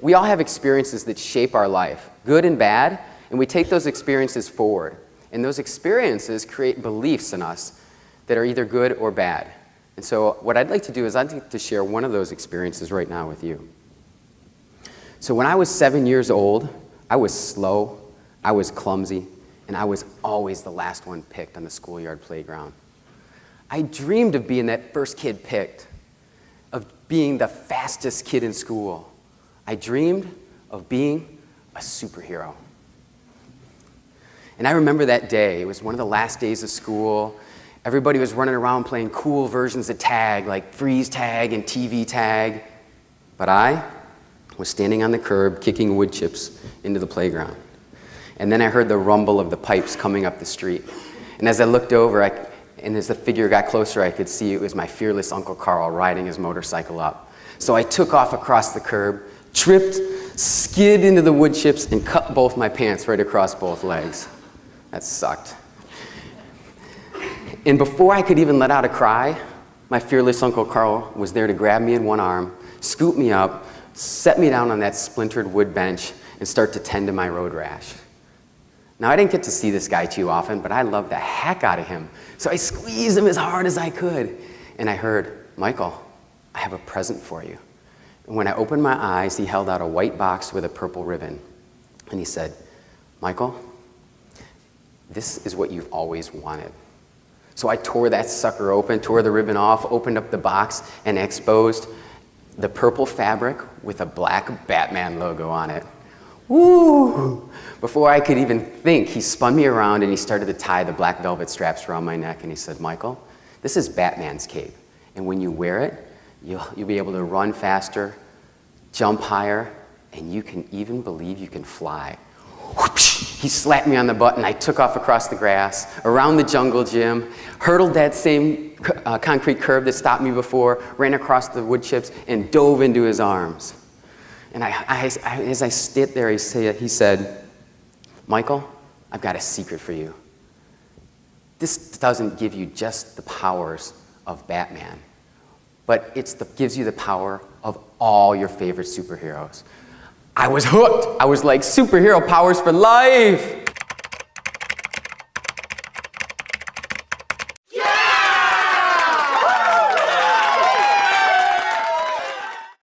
we all have experiences that shape our life, good and bad, and we take those experiences forward. And those experiences create beliefs in us that are either good or bad. And so what I'd like to do is I'd like to share one of those experiences right now with you. So when I was 7 years old, I was slow, I was clumsy, and I was always the last one picked on the schoolyard playground. I dreamed of being that first kid picked, of being the fastest kid in school. I dreamed of being a superhero. And I remember that day. It was one of the last days of school. Everybody was running around playing cool versions of tag, like freeze tag and TV tag. But I was standing on the curb kicking wood chips into the playground. And then I heard the rumble of the pipes coming up the street. And as I looked over, and as the figure got closer, I could see it was my fearless Uncle Carl riding his motorcycle up. So I took off across the curb, tripped, skid into the wood chips, and cut both my pants right across both legs. That sucked. And before I could even let out a cry, my fearless Uncle Carl was there to grab me in one arm, scoop me up, set me down on that splintered wood bench, and start to tend to my road rash. Now, I didn't get to see this guy too often, but I loved the heck out of him. So I squeezed him as hard as I could. And I heard, "Michael, I have a present for you." And when I opened my eyes, he held out a white box with a purple ribbon. And he said, "Michael, this is what you've always wanted." So I tore that sucker open, tore the ribbon off, opened up the box, and exposed the purple fabric with a black Batman logo on it. Woo! Before I could even think, he spun me around and he started to tie the black velvet straps around my neck, and he said, "Michael, this is Batman's cape, and when you wear it, you'll be able to run faster, jump higher, and you can even believe you can fly." He slapped me on the butt, and I took off across the grass, around the jungle gym, hurdled that same concrete curb that stopped me before, ran across the wood chips, and dove into his arms. And as I stood there, he said, "Michael, I've got a secret for you. This doesn't give you just the powers of Batman, but it gives you the power of all your favorite superheroes." I was hooked. I was like, superhero powers for life.